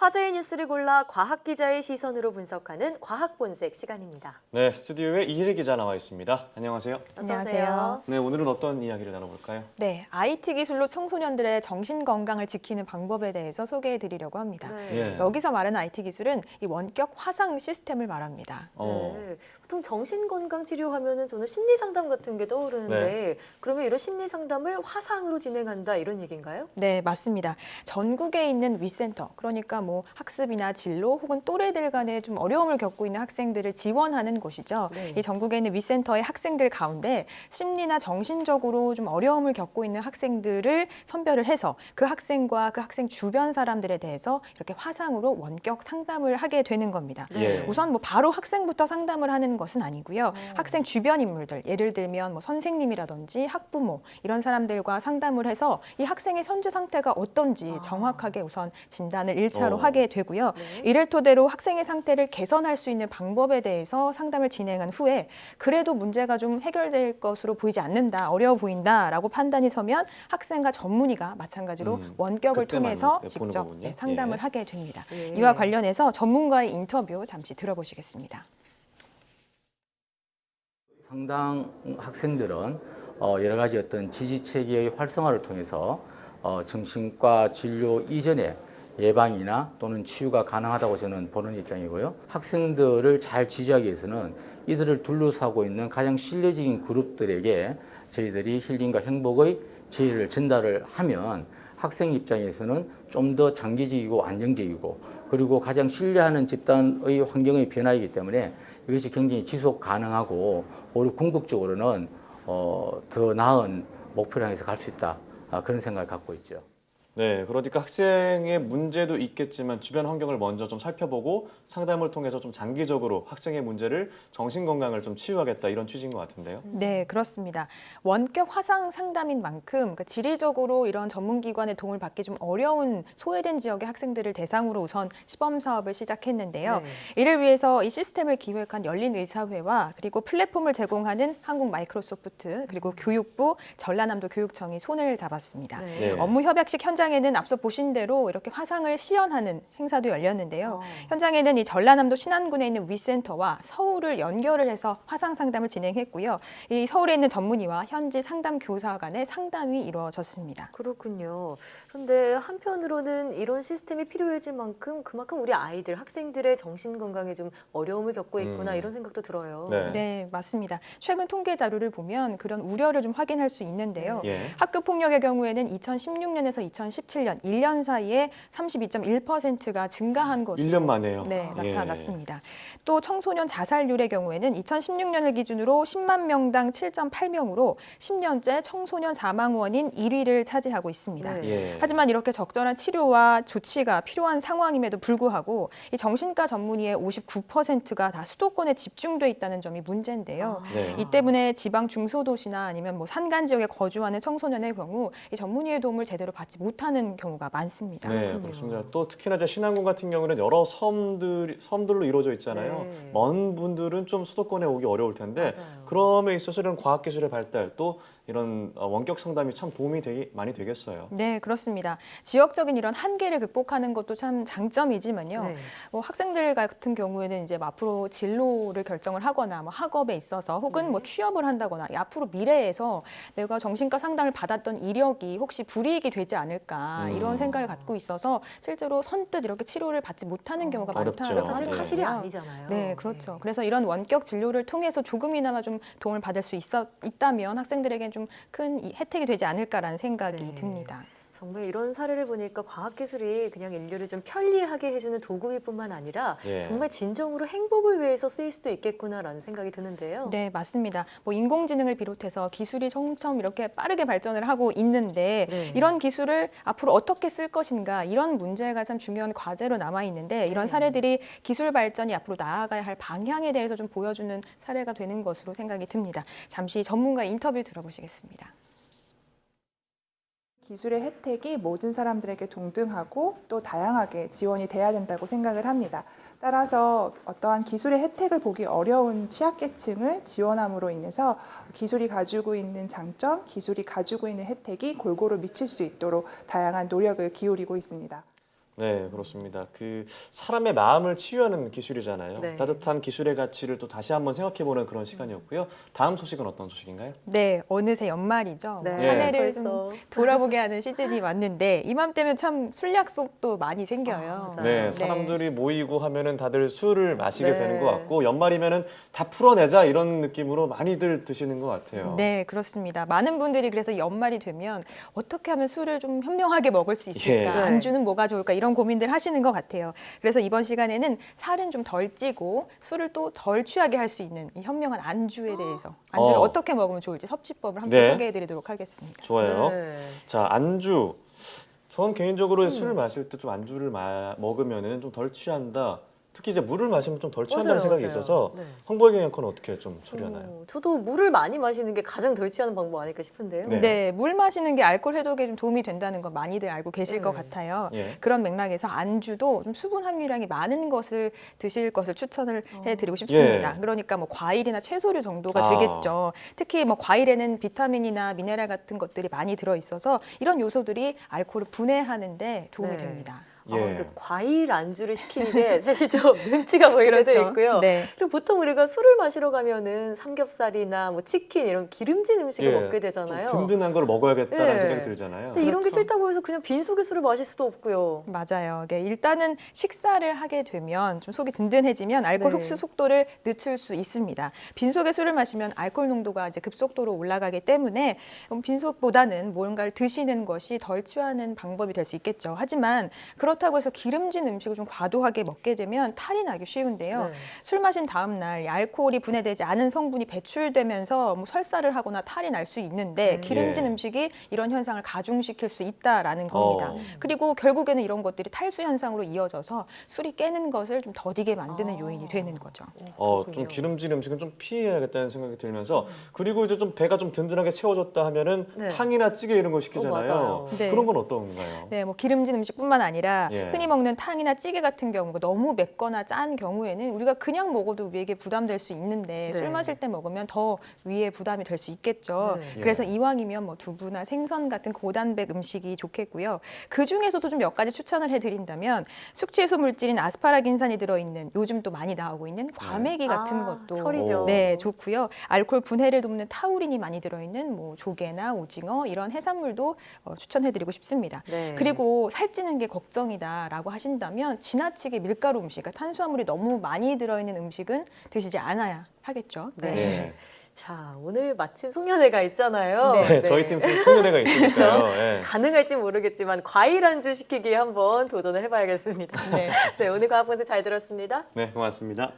화제의 뉴스를 골라 과학 기자의 시선으로 분석하는 과학 본색 시간입니다. 네, 스튜디오에 이혜리 기자 나와 있습니다. 안녕하세요. 안녕하세요. 네, 오늘은 어떤 이야기를 나눠볼까요? 네, IT 기술로 청소년들의 정신 건강을 지키는 방법에 대해서 소개해 드리려고 합니다. 네. 예. 여기서 말하는 IT 기술은 이 원격 화상 시스템을 말합니다. 네. 보통 정신건강 치료하면은 저는 심리 상담 같은 게 떠오르는데 그러면 이런 심리 상담을 화상으로 진행한다 이런 얘기인가요? 네, 맞습니다. 전국에 있는 위센터, 그러니까 뭐 학습이나 진로 혹은 또래들 간에 좀 어려움을 겪고 있는 학생들을 지원하는 곳이죠. 네. 이 전국에 있는 위센터의 학생들 가운데 심리나 정신적으로 좀 어려움을 겪고 있는 학생들을 선별을 해서 그 학생과 그 학생 주변 사람들에 대해서 이렇게 화상으로 원격 상담을 하게 되는 겁니다. 예. 우선 뭐 바로 학생부터 상담을 하는 것은 아니고요. 학생 주변 인물들, 예를 들면 뭐 선생님이라든지 학부모 이런 사람들과 상담을 해서 이 학생의 현재 상태가 어떤지 정확하게 우선 진단을 1차로 하게 되고요. 네. 이를 토대로 학생의 상태를 개선할 수 있는 방법에 대해서 상담을 진행한 후에 그래도 문제가 좀 해결될 것으로 보이지 않는다, 어려워 보인다라고 판단이 서면 학생과 전문의가 마찬가지로 원격을 그때만 통해서 보는 직접 거군요. 상담을 예. 하게 됩니다. 예. 이와 관련해서 전문가의 인터뷰 잠시 들어보시겠습니다. 상당 학생들은 여러 가지 어떤 지지체계의 활성화를 통해서 정신과 진료 이전에 예방이나 또는 치유가 가능하다고 저는 보는 입장이고요. 학생들을 잘 지지하기 위해서는 이들을 둘러싸고 있는 가장 신뢰적인 그룹들에게 저희들이 힐링과 행복의 지혜를 전달을 하면 학생 입장에서는 좀 더 장기적이고 안정적이고 그리고 가장 신뢰하는 집단의 환경의 변화이기 때문에 이것이 굉장히 지속 가능하고 오히려 궁극적으로는 더 나은 목표를 향해서 갈 수 있다. 그런 생각을 갖고 있죠. 네, 그러니까 학생의 문제도 있겠지만 주변 환경을 먼저 좀 살펴보고 상담을 통해서 좀 장기적으로 학생의 문제를 정신 건강을 좀 치유하겠다 이런 취지인 것 같은데요. 네, 그렇습니다. 원격 화상 상담인 만큼 그러니까 지리적으로 이런 전문기관의 도움을 받기 좀 어려운 소외된 지역의 학생들을 대상으로 우선 시범 사업을 시작했는데요. 네. 이를 위해서 이 시스템을 기획한 열린의사회와 그리고 플랫폼을 제공하는 한국 마이크로소프트 그리고 교육부, 전라남도 교육청이 손을 잡았습니다. 네. 네. 업무 협약식 현장에는 앞서 보신 대로 이렇게 화상을 시연하는 행사도 열렸는데요. 현장에는 이 전라남도 신안군에 있는 위센터와 서울을 연결을 해서 화상 상담을 진행했고요. 이 서울에 있는 전문의와 현지 상담 교사 간의 상담이 이루어졌습니다. 그렇군요. 그런데 한편으로는 이런 시스템이 필요해진 만큼 그만큼 우리 아이들, 학생들의 정신 건강에 좀 어려움을 겪고 있구나 이런 생각도 들어요. 네. 네, 맞습니다. 최근 통계 자료를 보면 그런 우려를 좀 확인할 수 있는데요. 예. 학교 폭력의 경우에는 2016년에서 2017년 1년 사이에 32.1%가 증가한 것으로 1년 만에요. 네, 예. 나타났습니다. 또 청소년 자살률의 경우에는 2016년을 기준으로 10만 명당 7.8명으로 10년째 청소년 사망 원인 1위를 차지하고 있습니다. 네. 예. 하지만 이렇게 적절한 치료와 조치가 필요한 상황임에도 불구하고 이 정신과 전문의의 59%가 다 수도권에 집중돼 있다는 점이 문제인데요. 네. 이 때문에 지방 중소도시나 아니면 뭐 산간 지역에 거주하는 청소년의 경우 이 전문의의 도움을 제대로 받지 못하는 경우가 많습니다. 네, 그렇군요. 그렇습니다. 또 특히나 이제 신안군 같은 경우는 여러 섬들로 이루어져 있잖아요. 네. 먼 분들은 좀 수도권에 오기 어려울 텐데 맞아요. 그럼에 있어서 이런 과학기술의 발달 또 이런 원격 상담이 참 도움이 많이 되겠어요. 네, 그렇습니다. 지역적인 이런 한계를 극복하는 것도 참 장점이지만요. 네. 뭐 학생들 같은 경우에는 이제 뭐 앞으로 진로를 결정을 하거나 뭐 학업에 있어서 혹은 뭐 취업을 한다거나 앞으로 미래에서 내가 정신과 상담을 받았던 이력이 혹시 불이익이 되지 않을까 이런 생각을 갖고 있어서 실제로 선뜻 이렇게 치료를 받지 못하는 경우가 어렵죠. 많다고 사실 네. 사실이 아니잖아요. 네, 그렇죠. 그래서 이런 원격 진료를 통해서 조금이나마 좀 도움을 받을 수 있다면 학생들에게 좀 큰 혜택이 되지 않을까라는 생각이 네. 듭니다. 정말 이런 사례를 보니까 과학기술이 그냥 인류를 좀 편리하게 해주는 도구일 뿐만 아니라 예. 정말 진정으로 행복을 위해서 쓰일 수도 있겠구나라는 생각이 드는데요. 네, 맞습니다. 뭐 인공지능을 비롯해서 기술이 점점 이렇게 빠르게 발전을 하고 있는데 네. 이런 기술을 앞으로 어떻게 쓸 것인가 이런 문제가 참 중요한 과제로 남아 있는데 이런 네. 사례들이 기술 발전이 앞으로 나아가야 할 방향에 대해서 좀 보여주는 사례가 되는 것으로 생각이 듭니다. 잠시 전문가 인터뷰 들어보시겠습니다. 기술의 혜택이 모든 사람들에게 동등하고 또 다양하게 지원이 돼야 된다고 생각을 합니다. 따라서 어떠한 기술의 혜택을 보기 어려운 취약계층을 지원함으로 인해서 기술이 가지고 있는 장점, 기술이 가지고 있는 혜택이 골고루 미칠 수 있도록 다양한 노력을 기울이고 있습니다. 네, 그렇습니다. 그 사람의 마음을 치유하는 기술이잖아요. 네. 따뜻한 기술의 가치를 또 다시 한번 생각해보는 그런 시간이었고요. 다음 소식은 어떤 소식인가요? 네, 어느새 연말이죠. 네, 한 해를 좀 벌써. 돌아보게 하는 시즌이 왔는데 이맘때면 참 술 약속도 많이 생겨요. 맞아요. 네, 네. 사람들이 모이고 하면은 다들 술을 마시게 네. 되는 것 같고 연말이면은 다 풀어내자 이런 느낌으로 많이들 드시는 것 같아요. 네, 그렇습니다. 많은 분들이 그래서 연말이 되면 어떻게 하면 술을 좀 현명하게 먹을 수 있을까? 예. 안주는 뭐가 좋을까? 이런 고민들 하시는 것 같아요. 그래서 이번 시간에는 살은 좀 덜 찌고 술을 또 덜 취하게 할 수 있는 이 현명한 안주에 대해서 안주를 어떻게 먹으면 좋을지 섭취법을 함께 네. 소개해드리도록 하겠습니다. 좋아요. 네. 자, 안주. 전 개인적으로 술 마실 때 좀 안주를 먹으면은 좀 덜 취한다. 특히 이제 물을 마시면 좀 덜 취한다는 맞아요, 생각이 맞아요. 있어서 네. 황보경 앵커는 어떻게 좀 처리하나요? 저도 물을 많이 마시는 게 가장 덜 취하는 방법 아닐까 싶은데요. 네. 네, 물 마시는 게 알코올 해독에 좀 도움이 된다는 거 많이들 알고 계실 것 네. 같아요. 예. 그런 맥락에서 안주도 좀 수분 함유량이 많은 것을 드실 것을 추천을 해드리고 싶습니다. 예. 그러니까 뭐 과일이나 채소류 정도가 아. 되겠죠. 특히 뭐 과일에는 비타민이나 미네랄 같은 것들이 많이 들어 있어서 이런 요소들이 알코올을 분해하는데 도움이 네. 됩니다. 예. 근데 과일 안주를 시키는 게 사실 좀 눈치가 보일 때도 그렇죠. 있고요. 네. 그리고 보통 우리가 술을 마시러 가면은 삼겹살이나 뭐 치킨 이런 기름진 음식을 예. 먹게 되잖아요. 좀 든든한 걸 먹어야겠다는 예. 생각이 들잖아요. 근데 이런 게 그렇죠. 싫다고 해서 그냥 빈속에 술을 마실 수도 없고요. 맞아요. 네, 일단은 식사를 하게 되면 좀 속이 든든해지면 알코올 네. 흡수 속도를 늦출 수 있습니다. 빈속에 술을 마시면 알코올 농도가 이제 급속도로 올라가기 때문에 빈속보다는 뭔가를 드시는 것이 덜 취하는 방법이 될 수 있겠죠. 하지만 그렇다고 해서 기름진 음식을 좀 과도하게 먹게 되면 탈이 나기 쉬운데요. 네. 술 마신 다음 날 이 알코올이 분해되지 않은 성분이 배출되면서 뭐 설사를 하거나 탈이 날 수 있는데 네. 기름진 예. 음식이 이런 현상을 가중시킬 수 있다라는 겁니다. 어. 그리고 결국에는 이런 것들이 탈수 현상으로 이어져서 술이 깨는 것을 좀 더디게 만드는 요인이 되는 거죠. 좀 그렇군요. 기름진 음식은 좀 피해야겠다는 생각이 들면서 그리고 이제 좀 배가 좀 든든하게 채워졌다 하면은 네. 탕이나 찌개 이런 거 시키잖아요. 맞아요. 네. 그런 건 어떤가요? 네, 뭐 기름진 음식뿐만 아니라 예. 흔히 먹는 탕이나 찌개 같은 경우 너무 맵거나 짠 경우에는 우리가 그냥 먹어도 위에게 부담될 수 있는데 네. 술 마실 때 먹으면 더 위에 부담이 될 수 있겠죠. 네. 그래서 예. 이왕이면 뭐 두부나 생선 같은 고단백 음식이 좋겠고요. 그 중에서도 좀 몇 가지 추천을 해드린다면 숙취해소 물질인 아스파라긴산이 들어있는 요즘 또 많이 나오고 있는 과메기 같은 것도 철이죠. 네, 좋고요. 알코올 분해를 돕는 타우린이 많이 들어있는 뭐 조개나 오징어 이런 해산물도 추천해드리고 싶습니다. 네. 그리고 살찌는 게 걱정이다라고 하신다면 지나치게 밀가루 음식, 그러니까 탄수화물이 너무 많이 들어있는 음식은 드시지 않아야 하겠죠. 네. 예. 자, 오늘 마침 송년회가 있잖아요. 네. 저희 팀 송년회가 있으니까요. 예. 가능할지 모르겠지만 과일 안주 시키기에 한번 도전을 해봐야겠습니다. 네. 네, 오늘 과학 분석 잘 들었습니다. 네, 고맙습니다.